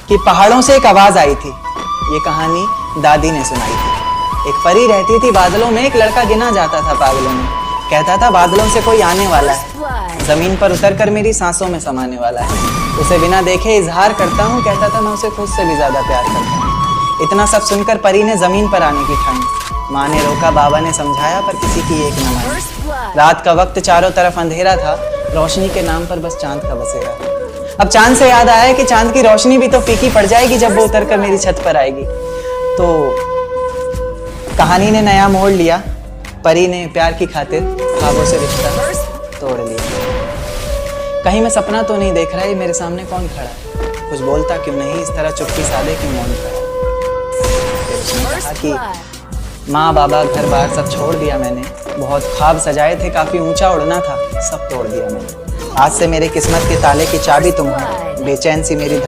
कि पहाड़ों से एक आवाज आई थी। ये कहानी दादी ने सुनाई थी। एक परी रहती थी बादलों में, एक लड़का गिना जाता था पागलों में। कहता था बादलों से कोई आने वाला है, जमीन पर उतरकर मेरी सांसों में समाने वाला है। उसे बिना देखे इजहार करता हूँ, कहता था मैं उसे खुद से भी ज्यादा प्यार करता हूँ। इतना सब सुनकर परी ने जमीन पर आने की ठानी। माँ ने रोका, बाबा ने समझाया, पर किसी की एक न मानी। रात का वक्त चारों तरफ अंधेरा था, रोशनी के नाम पर बस चांद का बसेरा। अब चांद से याद आया कि चांद की रोशनी भी तो फीकी पड़ जाएगी जब वो उतरकर मेरी छत पर आएगी। तो कहानी ने नया मोड़ लिया। परी ने प्यार की खातिर ख्वाबों से रिश्ता तोड़ लिया। कहीं मैं सपना तो नहीं देख रहा, ये मेरे सामने कौन खड़ा है? कुछ बोलता क्यों नहीं, इस तरह चुप्पी सादे क्यों मौन खड़ा? फिर उसने कहा कि माँ बाबा घर बार सब छोड़ दिया मैंने। बहुत ख्वाब सजाए थे, काफी ऊंचा उड़ना था, सब तोड़ दिया मैंने। आज से मेरे किस्मत के ताले की चाबी तुम हो, बेचैन सी मेरी